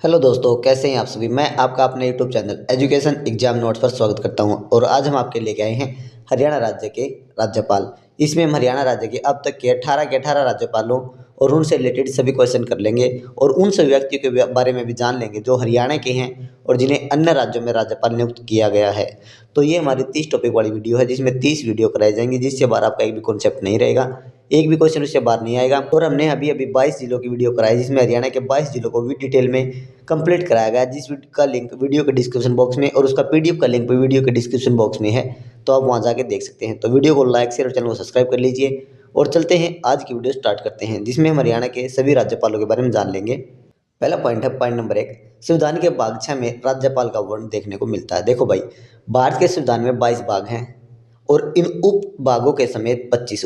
Hello दोस्तों, कैसे हैं आप सभी। मैं आपका अपने YouTube channel education exam notes पर स्वागत करता हूं और आज हम आपके लेके आए हैं हरियाणा राज्य के राज्यपाल। इसमें हम हरियाणा राज्य के अब तक के 18 राज्यपालों और उनसे रिलेटेड सभी क्वेश्चन कर लेंगे और उन सभी व्यक्तियों के बारे में भी जान लेंगे जो हरियाणा के हैं और जिन्हें अन्य राज्यों में राज्यपाल नियुक्त किया गया है। तो ये हमारी 30 टॉपिक वाली वीडियो है जिसमें 30 वीडियो कराई जाएंगी, जिससे बाहर आपका एक भी कॉन्सेप्ट नहीं रहेगा, एक भी क्वेश्चन उससे बाहर नहीं आएगा। और हमने अभी अभी 22 जिलों की वीडियो कराई जिसमें हरियाणा के 22 जिलों को भी डिटेल में कंप्लीट कराया गया, जिस का लिंक वीडियो के डिस्क्रिप्शन बॉक्स में और उसका पीडीएफ का लिंक भी वीडियो के डिस्क्रिप्शन बॉक्स में है, तो आप वहां जाके देख सकते हैं। तो वीडियो को लाइक शेयर और चैनल को सब्सक्राइब कर लीजिए और चलते हैं आज की वीडियो स्टार्ट करते हैं, जिसमें हम हरियाणा के सभी राज्यपालों के बारे में जान लेंगे। पहला पॉइंट है पॉइंट नंबर 1, संविधान के भाग 6 में राज्यपाल का वर्ण देखने को मिलता है। देखो भाई, भारत के संविधान में 22 भाग हैं और इन उप भागों के समेत 25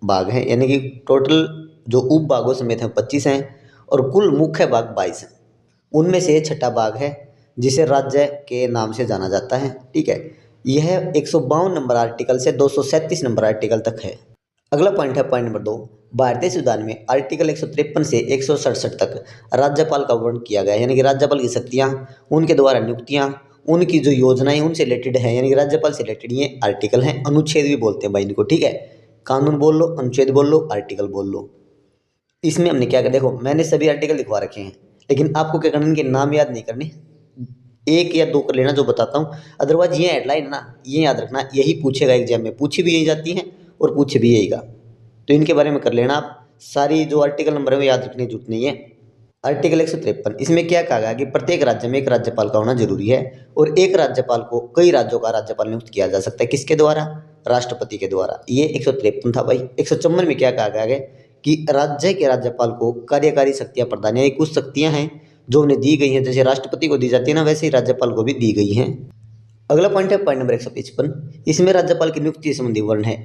भाग हैं, यानी कि टोटल जो उप भागों समेत हैं 25 हैं और कुल मुख्य भाग 22 हैं। उनमें से छठा भाग है जिसे राज्य के नाम से जाना जाता है। ठीक है, यह 152 नंबर आर्टिकल से 237 नंबर आर्टिकल तक है। अगला पॉइंट है पॉइंट नंबर 2, भारतीय संविधान में आर्टिकल 153 से 167 तक राज्यपाल का वर्णन किया गया है, यानी कि राज्यपाल की शक्तियाँ, उनके द्वारा नियुक्तियाँ, उनकी जो योजनाएं उनसे रिलेटेड है, यानी कि राज्यपाल से रिलेटेड ये आर्टिकल हैं। अनुच्छेद भी बोलते हैं भाई इनको। ठीक है, कानून बोल लो, अनुच्छेद बोल लो, आर्टिकल बोल लो। इसमें हमने क्या कर, देखो मैंने सभी आर्टिकल लिखवा रखे हैं, लेकिन आपको क्या करना, इनके नाम याद नहीं करने, एक या दो कर लेना जो बताता हूँ। अदरवाइज ये हेडलाइन ना, ये याद रखना, यही पूछेगा एग्जाम में, पूछी भी यही जाती है और पूछे भी यही का, तो इनके बारे में कर लेना आप। सारी जो आर्टिकल नंबर है वो याद रखने की जरूरत नहीं है। आर्टिकल 153, इसमें क्या कहा गया कि प्रत्येक राज्य में एक राज्यपाल का होना जरूरी है और एक राज्यपाल को कई राज्यों का राज्यपाल नियुक्त किया जा सकता है। किसके द्वारा? राष्ट्रपति के द्वारा। ये 153 था भाई। 154 में क्या कहा गया है कि राज्य के राज्यपाल को कार्यकारी शक्तियां प्रदान, यानी कुछ शक्तियां हैं जो उन्हें दी गई हैं, जैसे राष्ट्रपति को दी जाती है ना, वैसे ही राज्यपाल को भी दी गई हैं। अगला पॉइंट है पॉइंट नंबर 155, इसमें राज्यपाल की नियुक्ति संबंधी वर्ण है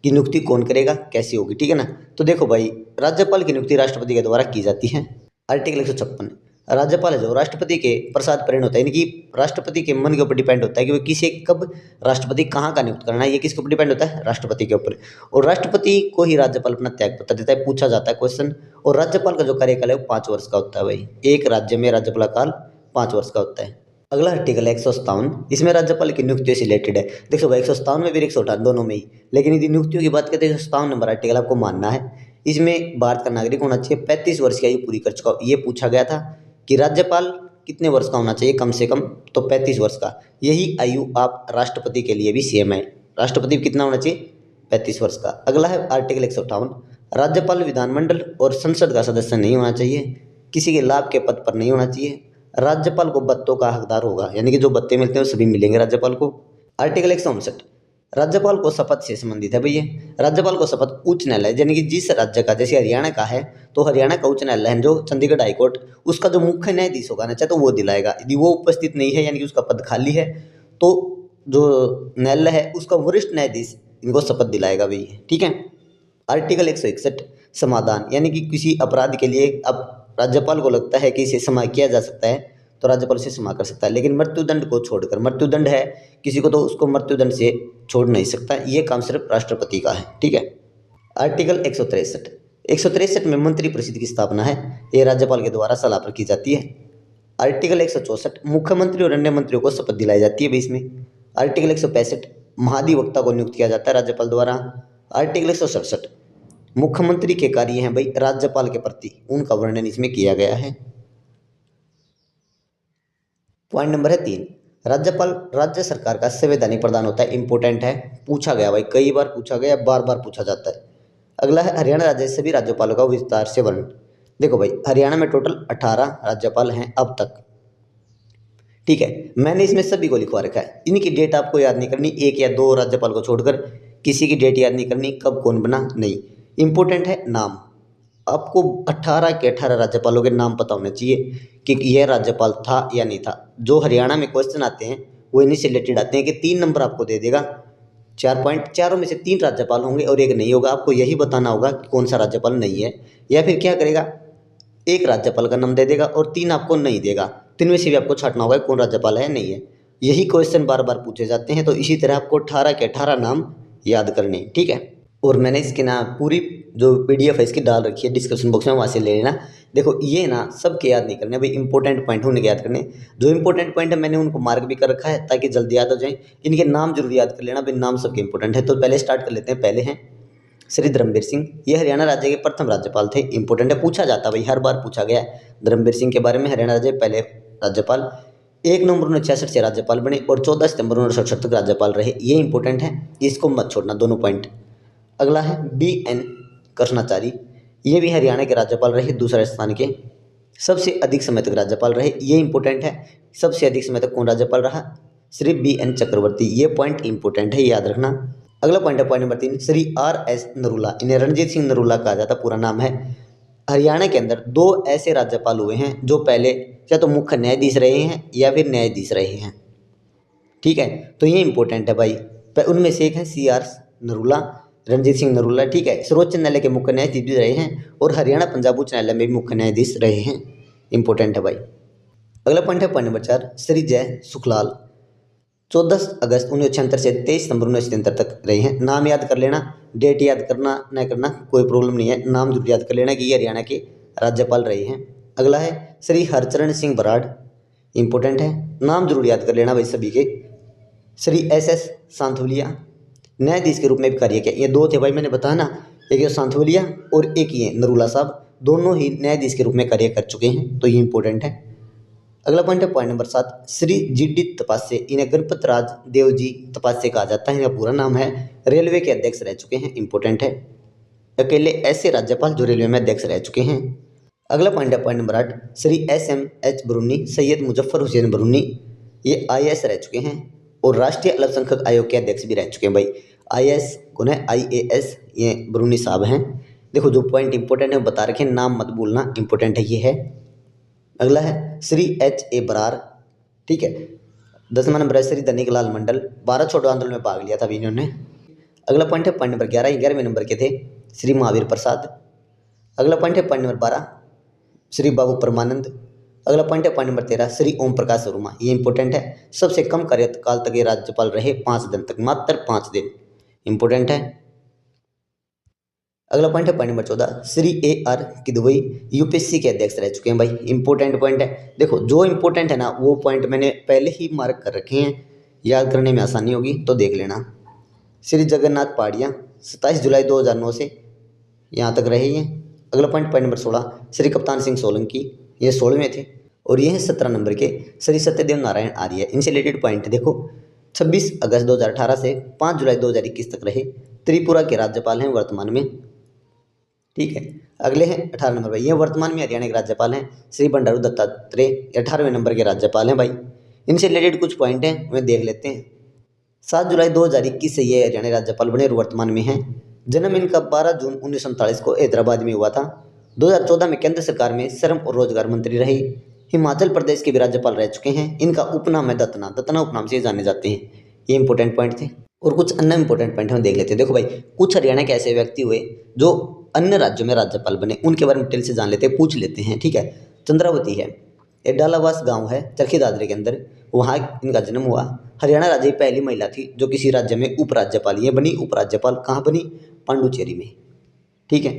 कि नियुक्ति कौन करेगा, कैसी होगी। ठीक है ना, तो देखो भाई, राज्यपाल की नियुक्ति राष्ट्रपति के द्वारा की जाती है। आर्टिकल 156, राज्यपाल है जो राष्ट्रपति के प्रसाद प्रेरण होता है, यानी कि राष्ट्रपति के मन के ऊपर डिपेंड होता है कि वो किसे कब राष्ट्रपति कहाँ का नियुक्त करना है, ये किसके ऊपर डिपेंड होता है? राष्ट्रपति के ऊपर। और राष्ट्रपति को ही राज्यपाल अपना त्याग पत्र देता है, पूछा जाता है क्वेश्चन। और राज्यपाल का जो कार्यकाल है वो 5 वर्ष का होता है भाई। एक राज्य में राज्यपाल काल 5 वर्ष का होता है। अगला आर्टिकल है 157, इसमें राज्यपाल की नियुक्तियों से रिलेटेड है। देखो भाई, 157 में भी 158 दोनों में ही, लेकिन यदि नियुक्तियों की बात करते हैं 157 नंबर आर्टिकल आपको मानना है। इसमें भारत का नागरिक होना चाहिए, 35 वर्ष की आयु पूरी कर चुका हो। ये पूछा गया था कि राज्यपाल कितने वर्ष का होना चाहिए कम से कम, तो 35 वर्ष का। यही आयु आप राष्ट्रपति के लिए भी सेम है। राष्ट्रपति कितना होना चाहिए? 35 वर्ष का। अगला है आर्टिकल 158, राज्यपाल विधानमंडल और संसद का सदस्य नहीं होना चाहिए, किसी के लाभ के पद पर नहीं होना चाहिए, राज्यपाल को भत्तों का हकदार होगा, यानी कि जो भत्ते मिलते हैं वो सभी मिलेंगे राज्यपाल को। आर्टिकल 159, राज्यपाल को शपथ से संबंधित है भैया। राज्यपाल को शपथ उच्च न्यायालय, यानी कि जिस राज्य का, जैसे हरियाणा का है तो हरियाणा का उच्च न्यायालय है जो चंडीगढ़ हाईकोर्ट, उसका जो मुख्य न्यायाधीश होगा ना, चाहे तो वो दिलाएगा। यदि वो उपस्थित नहीं है, यानी कि उसका पद खाली है, तो जो न्यायालय है उसका वरिष्ठ न्यायाधीश इनको शपथ दिलाएगा भैया। ठीक है। आर्टिकल 161, समाधान, यानी कि किसी अपराध के लिए अब राज्यपाल को लगता है कि इसे क्षमा किया जा सकता है तो राज्यपाल इसे क्षमा कर सकता है, लेकिन मृत्युदंड को छोड़कर, मृत्युदंड है किसी को तो उसको मृत्युदंड से छोड़ नहीं सकता, ये काम सिर्फ राष्ट्रपति का है। ठीक है। आर्टिकल 163, 163 में मंत्री परिषद की स्थापना है, ये राज्यपाल के द्वारा सलाह पर की जाती है। आर्टिकल 164, मुख्यमंत्री और अन्य मंत्रियों को शपथ दिलाई जाती है भी इसमें। आर्टिकल 165, महाधिवक्ता को नियुक्त किया जाता है राज्यपाल द्वारा। आर्टिकल 167, मुख्यमंत्री के कार्य हैं भाई राज्यपाल के प्रति, उनका वर्णन इसमें किया गया है। पॉइंट नंबर है 3, राज्यपाल राज्य सरकार का संवैधानिक प्रधान होता है। इंपॉर्टेंट है, पूछा गया भाई, कई बार पूछा गया, बार बार पूछा जाता है। अगला है हरियाणा राज्य के सभी राज्यपालों का विस्तार से वर्णन। देखो भाई, हरियाणा में टोटल 18 राज्यपाल हैं अब तक। ठीक है, मैंने इसमें सभी को लिखवा रखा है। इनकी डेट आपको याद नहीं करनी, एक या दो राज्यपाल को छोड़कर किसी की डेट याद नहीं करनी, कब कौन बना नहीं। इंपॉर्टेंट है नाम, आपको 18 के 18 राज्यपालों के नाम पता होने चाहिए कि यह राज्यपाल था या नहीं था। जो हरियाणा में क्वेश्चन आते हैं वो इन्हीं से रिलेटेड आते हैं कि 3 नंबर आपको दे देगा, 4 पॉइंट, चारों में से 3 राज्यपाल होंगे और एक नहीं होगा। आपको यही बताना होगा कि कौन सा राज्यपाल नहीं है, या फिर क्या करेगा, एक राज्यपाल का नाम दे देगा और 3 आपको नहीं देगा। 3 में से भी आपको छांटना होगा कौन राज्यपाल है नहीं है। यही क्वेश्चन बार बार पूछे जाते हैं, तो इसी तरह आपको 18 के 18 नाम याद करने। ठीक है। और मैंने इसके ना पूरी जो पीडीएफ है इसकी डाल रखी है डिस्क्रिप्शन बॉक्स में, वहाँ से ले लेना। देखो ये ना सबके याद नहीं करने भाई, इंपॉर्टेंट पॉइंट उनके याद करने। जो इंपॉर्टेंट पॉइंट है मैंने उनको मार्क भी कर रखा है ताकि जल्दी याद हो जाए। इनके नाम जरूर याद कर लेना भाई, नाम सबके इंपॉर्टेंट है। तो पहले स्टार्ट कर लेते हैं। पहले हैं श्री धर्मवीर सिंह, ये हरियाणा राज्य के प्रथम राज्यपाल थे। इंपॉर्टेंट है, पूछा जाता भाई, हर बार पूछा गया है धर्मवीर सिंह के बारे में। हरियाणा राज्य के पहले राज्यपाल, 1 नवंबर 1966 से राज्यपाल बने और 14 सितंबर 1967 तक राज्यपाल रहे। ये इंपॉर्टेंट है, इसको मत छोड़ना, दोनों पॉइंट। अगला है BN कृष्णाचारी, ये भी हरियाणा के राज्यपाल रहे, दूसरे राजस्थान के। सबसे अधिक समय तक राज्यपाल रहे, ये इंपॉर्टेंट है। सबसे अधिक समय तक कौन राज्यपाल रहा? श्री BN चक्रवर्ती। ये पॉइंट इंपॉर्टेंट है, याद रखना। अगला पॉइंट है point number 3, Shri RS Narula, इन्हें रणजीत सिंह नरूला कहा जाता, पूरा नाम है। हरियाणा के अंदर 2 ऐसे राज्यपाल हुए हैं जो पहले या तो मुख्य न्यायाधीश रहे हैं या फिर न्यायाधीश रहे हैं, ठीक है। तो ये इंपॉर्टेंट है भाई। उनमें से एक है CR नरूला, रणजीत सिंह नरूला, ठीक है। सर्वोच्च न्यायालय के मुख्य न्यायाधीश भी रहे हैं और हरियाणा पंजाब उच्च न्यायालय में भी मुख्य न्यायाधीश रहे हैं। इंपॉर्टेंट है भाई। अगला पॉइंट है पॉइंट नंबर 4, श्री जय सुखलाल, 14 अगस्त 1976 से 23 सितंबर 1973 तक रहे हैं। नाम याद कर लेना, डेट याद करना न करना कोई प्रॉब्लम नहीं है, नाम जरूर याद कर लेना कि ये हरियाणा के राज्यपाल रहे हैं। अगला है श्री हरचरण सिंह बराड़, इंपॉर्टेंट है, नाम जरूर याद कर लेना भाई सभी के। श्री SS सांथवलिया, न्यायाधीश के रूप में भी कार्य किया। ये 2 थे भाई, मैंने बताया ना, एक ये सांथवलिया और एक ये नरूला साहब, दोनों ही न्यायाधीश के रूप में कार्य कर चुके हैं, तो ये इंपॉर्टेंट है। अगला पॉइंट है point number 7, Shri GD Tapase, इन्हें गणपत राज देव जी तपासे कहा जाता है, इनका पूरा नाम है। रेलवे के अध्यक्ष रह चुके हैं, इंपॉर्टेंट है। अकेले ऐसे राज्यपाल जो रेलवे में अध्यक्ष रह चुके हैं। अगला पॉइंट है point number 8, Shri SMH बरूनी, Syed Muzaffar Hussain बरूनी, ये IAS रह चुके हैं और राष्ट्रीय अल्पसंख्यक आयोग के अध्यक्ष भी रह चुके हैं भाई। IAS कौन है? IAS, ये बरूनी साहब हैं। देखो जो पॉइंट इंपॉर्टेंट है बता रखे, नाम मत भूलना, इंपॉर्टेंट है ये है। अगला है श्री HA बरार, ठीक है। 10वां नंबर है श्री धनिकलाल मंडल, 12 छोड़ो आंदोलन में भाग लिया था अभी इन्होंने। अगला पॉइंट है पॉइंट नंबर 11, 11वें नंबर के थे श्री महावीर प्रसाद। अगला पॉइंट है पॉइंट नंबर 12, श्री बाबू परमानंद। अगला पॉइंट है पॉइंट नंबर 13, श्री ओम प्रकाश वर्मा, ये इंपॉर्टेंट है। सबसे कम कार्यकाल तक ये राज्यपाल रहे, 5 दिन तक, मात्र 5 दिन, इंपॉर्टेंट है। अगला पॉइंट है point number 14, Shri AR Kidwai, UPSC के अध्यक्ष रह चुके हैं भाई, इंपॉर्टेंट पॉइंट है। देखो जो इंपॉर्टेंट है ना वो पॉइंट मैंने पहले ही मार्क कर रखे हैं, याद करने में आसानी होगी, तो देख लेना। श्री जगन्नाथ पाड़िया, 27 जुलाई 2009 से यहाँ तक रहे हैं। अगला point point number 16, Shri Kaptan Singh Solanki, ये 16वें थे। और ये हैं 17 नंबर के श्री सत्यदेव नारायण आर्य, इनसे रिलेटेड पॉइंट देखो। 26 अगस्त 2018 से 5 जुलाई 2021 तक रहे, त्रिपुरा के राज्यपाल हैं वर्तमान में, ठीक है। अगले हैं 18 नंबर भाई, ये वर्तमान में हरियाणा के राज्यपाल हैं श्री बंडारू दत्तात्रेय, 18वें नंबर के राज्यपाल हैं भाई। इनसे रिलेटेड कुछ पॉइंट हैं, उन्हें देख लेते हैं। 7 जुलाई 2021 से ये हरियाणा राज्यपाल बने और वर्तमान में हैं। जन्म इनका 12 जून 1947 को हैदराबाद में हुआ था। 2014 में केंद्र सरकार में श्रम और रोजगार मंत्री रहे। हिमाचल प्रदेश के भी राज्यपाल रह चुके हैं। इनका उपनाम है दत्तना, दत्तना उपनाम से जाने जाते हैं। ये इंपॉर्टेंट पॉइंट थे और कुछ अन्य इंपॉर्टेंट पॉइंट हम देख लेते हैं। देखो भाई, कुछ हरियाणा के ऐसे व्यक्ति हुए जो अन्य राज्यों में राज्यपाल बने, उनके बारे में डिटेल से जान लेते हैं, पूछ लेते हैं, ठीक है। चंद्रावती है, एक डालावास गांव है चरखी दादरे के अंदर, वहाँ इनका जन्म हुआ। हरियाणा राज्य की पहली महिला थी जो किसी राज्य में उपराज्यपाल, ये बनी उपराज्यपाल, कहाँ बनी? पांडुचेरी में, ठीक है।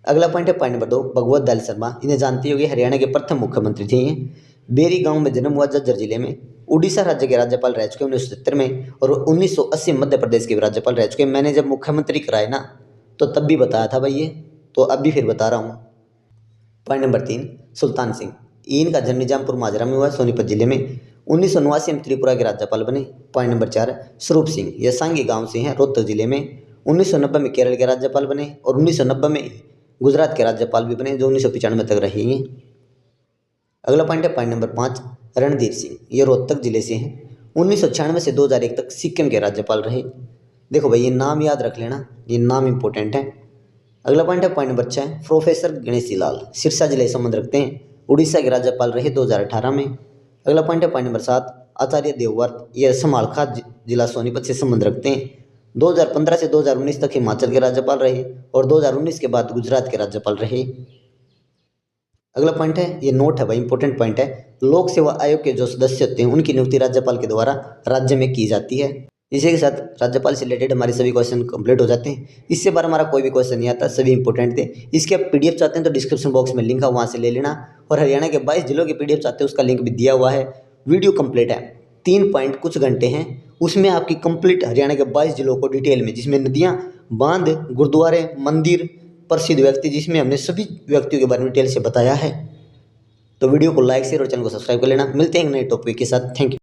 अगला पॉइंट है पॉइंट नंबर 2, भगवत दयाल शर्मा, इन्हें जानती होगी, हरियाणा के प्रथम मुख्यमंत्री थे ये। बेरी गांव में जन्म हुआ, झज्जर जिले में। उड़ीसा राज्य के राज्यपाल रह चुके 1970 में और 1980 मध्य प्रदेश के भी राज्यपाल रह चुके। मैंने जब मुख्यमंत्री कराए ना तो तब भी बताया था भाई ये, तो अब भी फिर बता रहा हूँ। पॉइंट नंबर 3, सुल्तान सिंह, इनका जन्म निजामपुर माजरा में हुआ, सोनीपत जिले में। 1989 में त्रिपुरा के राज्यपाल बने। पॉइंट नंबर 4, स्वरूप सिंह, ये सांगी गांव से हैं, रोहतक जिले में। 1990 में केरल के राज्यपाल बने और 1990 में गुजरात के राज्यपाल भी बने, जो 1995 तक रहे हैं। अगला पॉइंट है पॉइंट नंबर 5, रणधीर सिंह, ये रोहतक जिले से हैं। 1996 से 2001 तक सिक्किम के राज्यपाल रहे। देखो भाई ये नाम याद रख लेना, ये नाम इंपॉर्टेंट है। अगला पॉइंट है point number 6, professor Ganeshi Lal, Sirsa जिले से संबंध रखते हैं, उड़ीसा के राज्यपाल रहे 2018 में। अगला पॉइंट है पॉइंट नंबर 7, आचार्य देवव्रत, ये समालखा जिला सोनीपत से संबंध रखते हैं। 2015 से 2019 तक हिमाचल के राज्यपाल रहे और 2019 के बाद गुजरात के राज्यपाल रहे। अगला पॉइंट है, ये नोट है भाई, इंपॉर्टेंट पॉइंट है। लोक सेवा आयोग के जो सदस्य होते हैं उनकी नियुक्ति राज्यपाल के द्वारा राज्य में की जाती है। इसी के साथ राज्यपाल से रिलेटेड हमारे सभी क्वेश्चन कंप्लीट हो जाते हैं। इससे बार हमारा कोई भी क्वेश्चन नहीं आता, सभी इंपॉर्टेंट थे। इसके आप पीडीएफ चाहते हैं तो डिस्क्रिप्शन बॉक्स में लिंक है, वहाँ से ले लेना। और हरियाणा के 22 जिलों की पीडीएफ चाहते हैं उसका लिंक भी दिया हुआ है। वीडियो कंप्लीट है, 3 पॉइंट कुछ घंटे हैं, उसमें आपकी कंप्लीट हरियाणा के 22 जिलों को डिटेल में, जिसमें नदियाँ, बांध, गुरुद्वारे, मंदिर, प्रसिद्ध व्यक्ति, जिसमें हमने सभी व्यक्तियों के बारे में डिटेल से बताया है। तो वीडियो को लाइक शेयर और चैनल को सब्सक्राइब कर लेना। मिलते हैं एक नए टॉपिक के साथ। Thank you.